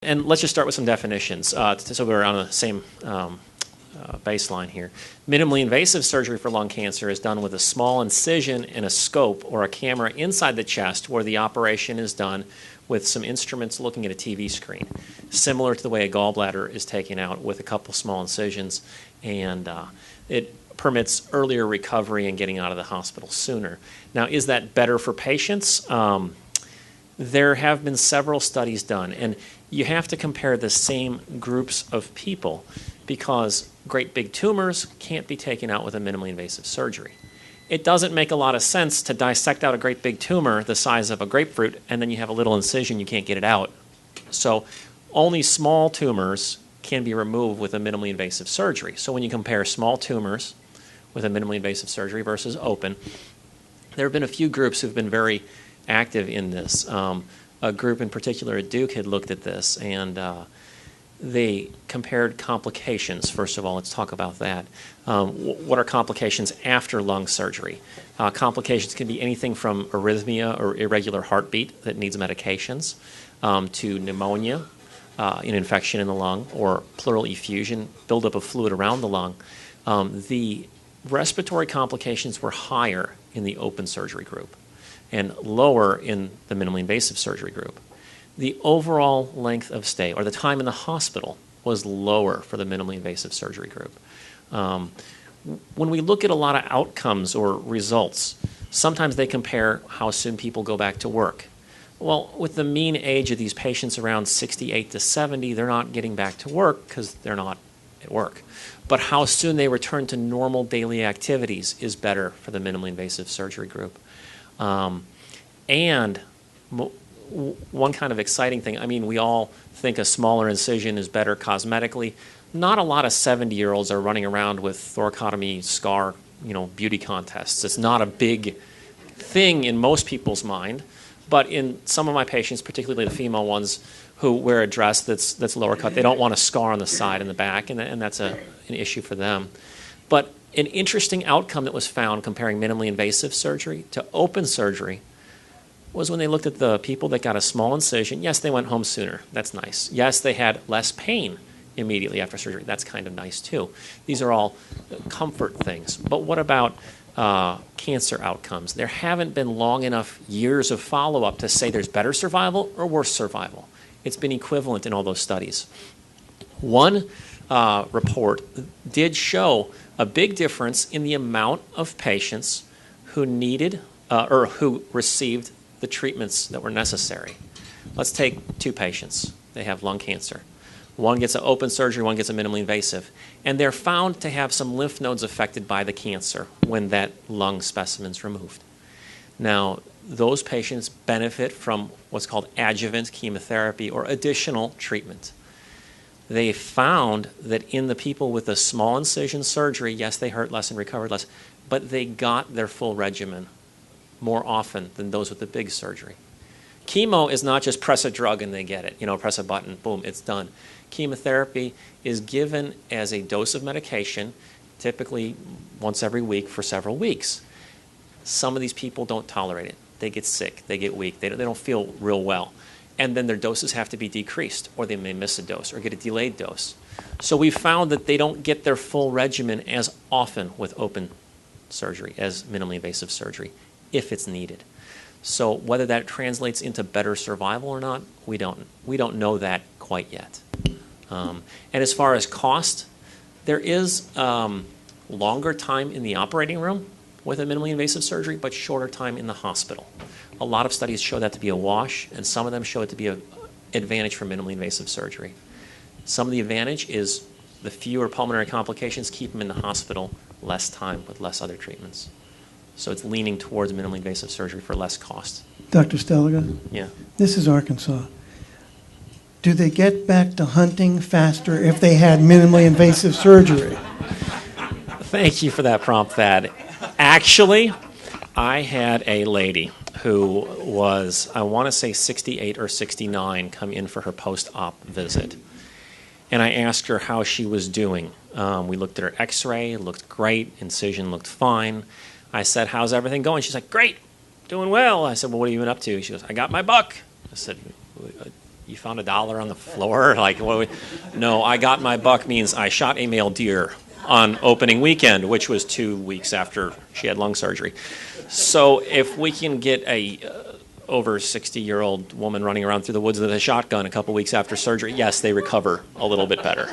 And let's just start with some definitions so we're on the same baseline here. Minimally invasive surgery for lung cancer is done with a small incision and a scope or a camera inside the chest where the operation is done with some instruments looking at a TV screen, similar to the way a gallbladder is taken out with a couple small incisions, and it permits earlier recovery and getting out of the hospital sooner. Now, is that better for patients? There have been several studies done, and you have to compare the same groups of people because great big tumors can't be taken out with a minimally invasive surgery. It doesn't make a lot of sense to dissect out a great big tumor the size of a grapefruit and then you have a little incision, you can't get it out. So only small tumors can be removed with a minimally invasive surgery. So when you compare small tumors with a minimally invasive surgery versus open, there have been a few groups who've been very active in this. A group in particular at Duke had looked at this, and they compared complications. First of all, let's talk about that. What are complications after lung surgery? Complications can be anything from arrhythmia or irregular heartbeat that needs medications to pneumonia, an infection in the lung, or pleural effusion, buildup of fluid around the lung. The respiratory complications were higher in the open surgery group and lower in the minimally invasive surgery group. The overall length of stay, or the time in the hospital, was lower for the minimally invasive surgery group. When we look at a lot of outcomes or results, sometimes they compare how soon people go back to work. Well, with the mean age of these patients around 68 to 70, they're not getting back to work because they're not at work. But how soon they return to normal daily activities is better for the minimally invasive surgery group. And one kind of exciting thing, I mean, we all think a smaller incision is better cosmetically. Not a lot of 70-year-olds are running around with thoracotomy scar, beauty contests. It's not a big thing in most people's mind, but in some of my patients, particularly the female ones who wear a dress that's lower cut, they don't want a scar on the side and the back, and that's an issue for them. But an interesting outcome that was found comparing minimally invasive surgery to open surgery was when they looked at the people that got a small incision. Yes, they went home sooner. That's nice. Yes, they had less pain immediately after surgery. That's kind of nice too. These are all comfort things. But what about cancer outcomes? There haven't been long enough years of follow-up to say there's better survival or worse survival. It's been equivalent in all those studies. One report did show a big difference in the amount of patients who needed or who received the treatments that were necessary. Let's take two patients. They have lung cancer. One gets an open surgery, one gets a minimally invasive. And they're found to have some lymph nodes affected by the cancer when that lung specimen's removed. Now, those patients benefit from what's called adjuvant chemotherapy or additional treatment. They found that in the people with the small incision surgery, yes, they hurt less and recovered less, but they got their full regimen more often than those with the big surgery. Chemo is not just press a drug and they get it, press a button, boom, it's done. Chemotherapy is given as a dose of medication, typically once every week for several weeks. Some of these people don't tolerate it. They get sick, they get weak, they don't feel real well. And then their doses have to be decreased, or they may miss a dose or get a delayed dose. So we found that they don't get their full regimen as often with open surgery as minimally invasive surgery, if it's needed. So whether that translates into better survival or not, we don't know that quite yet. And as far as cost, there is longer time in the operating room with a minimally invasive surgery, but shorter time in the hospital. A lot of studies show that to be a wash, and some of them show it to be an advantage for minimally invasive surgery. Some of the advantage is the fewer pulmonary complications keep them in the hospital less time with less other treatments. So it's leaning towards minimally invasive surgery for less cost. Dr. Steliga? Yeah. This is Arkansas. Do they get back to hunting faster if they had minimally invasive surgery? Thank you for that prompt, Thad. Actually, I had a lady who was, I want to say 68 or 69, come in for her post-op visit. And I asked her how she was doing. We looked at her x-ray, it looked great, incision looked fine. I said, how's everything going? She's like, great, doing well. I said, well, what have you been up to? She goes, I got my buck. I said, you found $1 on the floor? Like, no, I got my buck means I shot a male deer on opening weekend, which was 2 weeks after she had lung surgery. So if we can get a over 60-year-old woman running around through the woods with a shotgun a couple weeks after surgery, yes, they recover a little bit better.